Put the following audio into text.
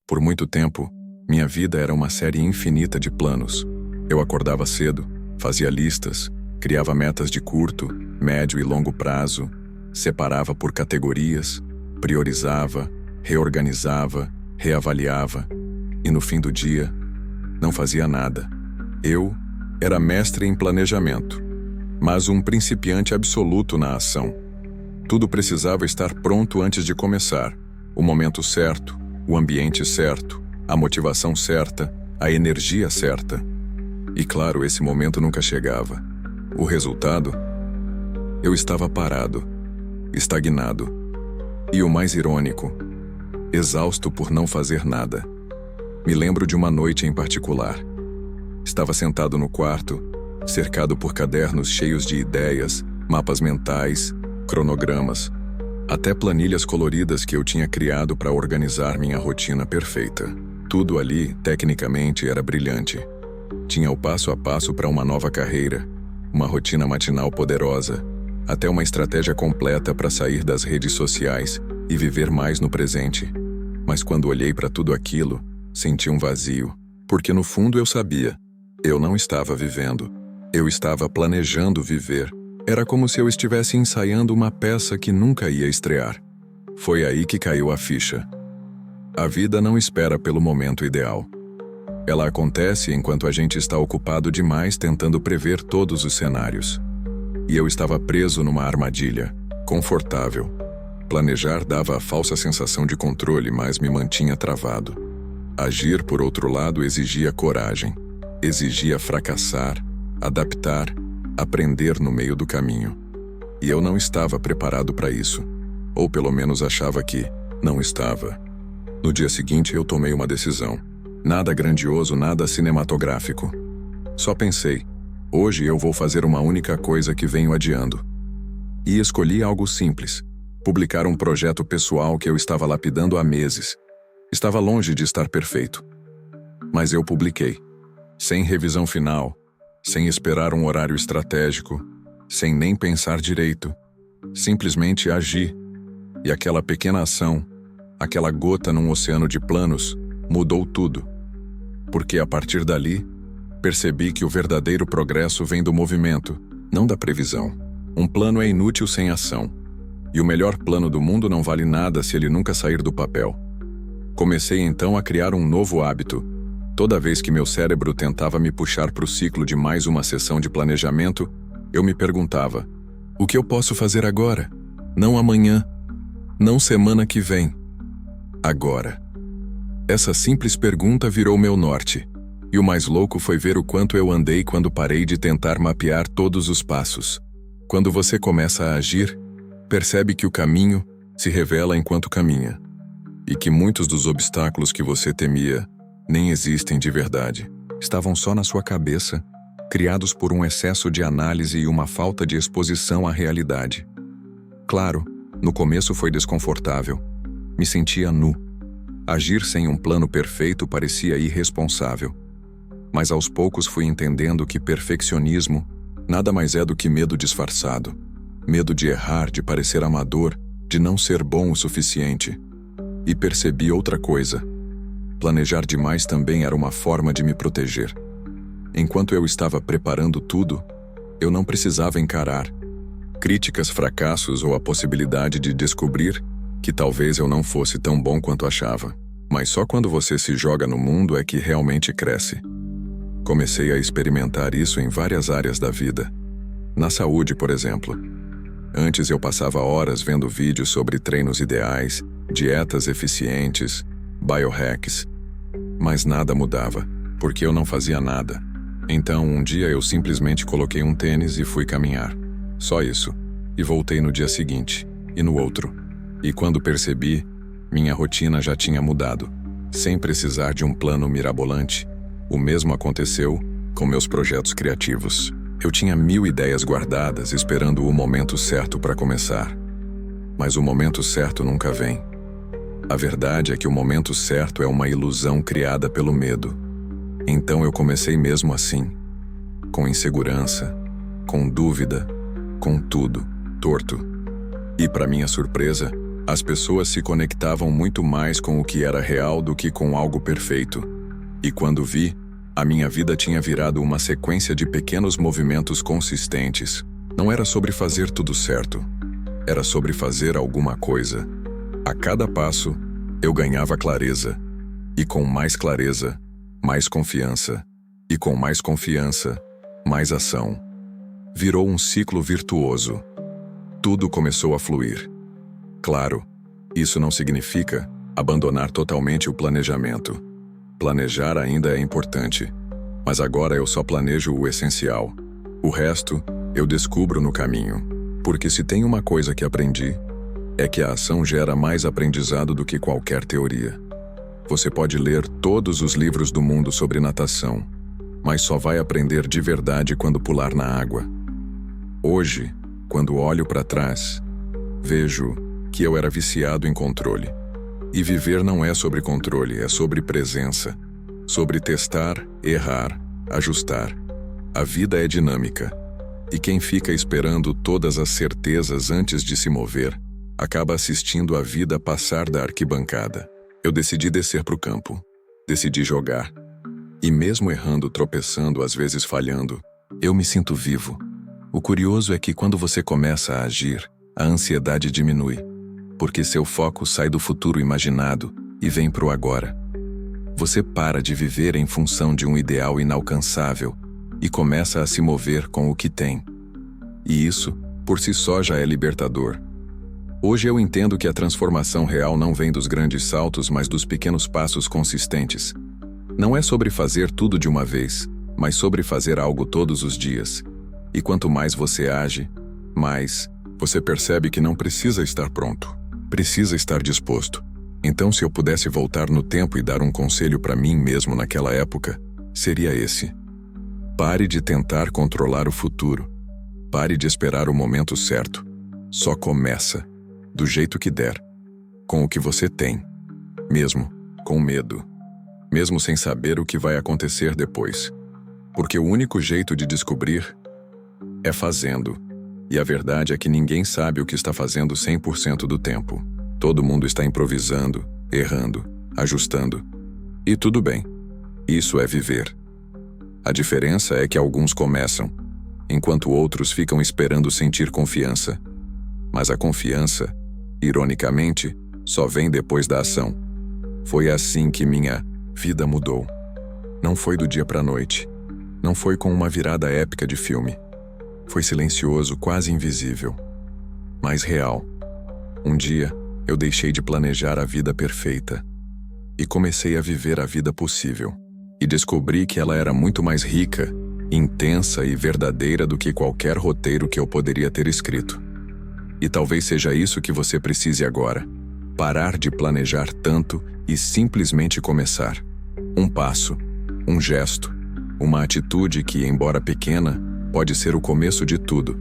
Por muito tempo, minha vida era uma série infinita de planos. Eu acordava cedo, fazia listas, criava metas de curto, médio e longo prazo, separava por categorias, priorizava, reorganizava, reavaliava e no fim do dia, não fazia nada. Eu era mestre em planejamento, mas um principiante absoluto na ação. Tudo precisava estar pronto antes de começar. O momento certo, o ambiente certo, a motivação certa, a energia certa. E claro, esse momento nunca chegava. O resultado? Eu estava parado, estagnado. E o mais irônico, exausto por não fazer nada. Me lembro de uma noite em particular. Estava sentado no quarto, cercado por cadernos cheios de ideias, mapas mentais, cronogramas, até planilhas coloridas que eu tinha criado para organizar minha rotina perfeita. Tudo ali, tecnicamente, era brilhante. Tinha o passo a passo para uma nova carreira, uma rotina matinal poderosa, até uma estratégia completa para sair das redes sociais e viver mais no presente. Mas quando olhei para tudo aquilo, senti um vazio, porque no fundo eu sabia, eu não estava vivendo, eu estava planejando viver. Era como se eu estivesse ensaiando uma peça que nunca ia estrear. Foi aí que caiu a ficha. A vida não espera pelo momento ideal. Ela acontece enquanto a gente está ocupado demais tentando prever todos os cenários. E eu estava preso numa armadilha, confortável. Planejar dava a falsa sensação de controle, mas me mantinha travado. Agir, por outro lado, exigia coragem. Exigia fracassar, adaptar, aprender no meio do caminho. E eu não estava preparado para isso. Ou pelo menos achava que não estava. No dia seguinte eu tomei uma decisão. Nada grandioso, nada cinematográfico. Só pensei, hoje eu vou fazer uma única coisa que venho adiando. E escolhi algo simples. Publicar um projeto pessoal que eu estava lapidando há meses. Estava longe de estar perfeito. Mas eu publiquei. Sem revisão final, sem esperar um horário estratégico, sem nem pensar direito. Simplesmente agi. E aquela pequena ação, aquela gota num oceano de planos, mudou tudo. Porque a partir dali, percebi que o verdadeiro progresso vem do movimento, não da previsão. Um plano é inútil sem ação. E o melhor plano do mundo não vale nada se ele nunca sair do papel. Comecei então a criar um novo hábito. Toda vez que meu cérebro tentava me puxar para o ciclo de mais uma sessão de planejamento, eu me perguntava, o que eu posso fazer agora? Não amanhã, não semana que vem. Agora. Essa simples pergunta virou meu norte. E o mais louco foi ver o quanto eu andei quando parei de tentar mapear todos os passos. Quando você começa a agir, percebe que o caminho se revela enquanto caminha. E que muitos dos obstáculos que você temia nem existem de verdade. Estavam só na sua cabeça, criados por um excesso de análise e uma falta de exposição à realidade. Claro, no começo foi desconfortável. Me sentia nu. Agir sem um plano perfeito parecia irresponsável. Mas aos poucos fui entendendo que perfeccionismo nada mais é do que medo disfarçado. Medo de errar, de parecer amador, de não ser bom o suficiente. E percebi outra coisa. Planejar demais também era uma forma de me proteger. Enquanto eu estava preparando tudo, eu não precisava encarar críticas, fracassos ou a possibilidade de descobrir que talvez eu não fosse tão bom quanto achava. Mas só quando você se joga no mundo é que realmente cresce. Comecei a experimentar isso em várias áreas da vida. Na saúde, por exemplo. Antes eu passava horas vendo vídeos sobre treinos ideais, dietas eficientes, biohacks. Mas nada mudava, porque eu não fazia nada. Então, um dia eu simplesmente coloquei um tênis e fui caminhar. Só isso. E voltei no dia seguinte, e no outro. E quando percebi, minha rotina já tinha mudado. Sem precisar de um plano mirabolante. O mesmo aconteceu com meus projetos criativos. Eu tinha 1000 ideias guardadas, esperando o momento certo para começar. Mas o momento certo nunca vem. A verdade é que o momento certo é uma ilusão criada pelo medo. Então eu comecei mesmo assim. Com insegurança, com dúvida, com tudo, torto. E para minha surpresa, As pessoas se conectavam muito mais com o que era real do que com algo perfeito. E quando vi, a minha vida tinha virado uma sequência de pequenos movimentos consistentes. Não era sobre fazer tudo certo. Era sobre fazer alguma coisa. A cada passo, eu ganhava clareza. E com mais clareza, mais confiança. E com mais confiança, mais ação. Virou um ciclo virtuoso. Tudo começou a fluir. Claro, isso não significa abandonar totalmente o planejamento. Planejar ainda é importante, mas agora eu só planejo o essencial. O resto, eu descubro no caminho. Porque se tem uma coisa que aprendi, é que a ação gera mais aprendizado do que qualquer teoria. Você pode ler todos os livros do mundo sobre natação, mas só vai aprender de verdade quando pular na água. Hoje, quando olho para trás, vejo que eu era viciado em controle. E viver não é sobre controle, é sobre presença. Sobre testar, errar, ajustar. A vida é dinâmica. E quem fica esperando todas as certezas antes de se mover, acaba assistindo a vida passar da arquibancada. Eu decidi descer para o campo. Decidi jogar. E mesmo errando, tropeçando, às vezes falhando, eu me sinto vivo. O curioso é que quando você começa a agir, a ansiedade diminui. Porque seu foco sai do futuro imaginado e vem para o agora. Você para de viver em função de um ideal inalcançável e começa a se mover com o que tem. E isso, por si só, já é libertador. Hoje eu entendo que a transformação real não vem dos grandes saltos, mas dos pequenos passos consistentes. Não é sobre fazer tudo de uma vez, mas sobre fazer algo todos os dias. E quanto mais você age, mais você percebe que não precisa estar pronto. Precisa estar disposto. Então, se eu pudesse voltar no tempo e dar um conselho para mim mesmo naquela época, seria esse. Pare de tentar controlar o futuro. Pare de esperar o momento certo. Só começa, do jeito que der, com o que você tem, mesmo com medo, mesmo sem saber o que vai acontecer depois. Porque o único jeito de descobrir é fazendo. E a verdade é que ninguém sabe o que está fazendo 100% do tempo. Todo mundo está improvisando, errando, ajustando. E tudo bem. Isso é viver. A diferença é que alguns começam, enquanto outros ficam esperando sentir confiança. Mas a confiança, ironicamente, só vem depois da ação. Foi assim que minha vida mudou. Não foi do dia para a noite. Não foi com uma virada épica de filme. Foi silencioso, quase invisível, mas real. Um dia, eu deixei de planejar a vida perfeita e comecei a viver a vida possível. E descobri que ela era muito mais rica, intensa e verdadeira do que qualquer roteiro que eu poderia ter escrito. E talvez seja isso que você precise agora. Parar de planejar tanto e simplesmente começar. Um passo, um gesto, uma atitude que, embora pequena, pode ser o começo de tudo.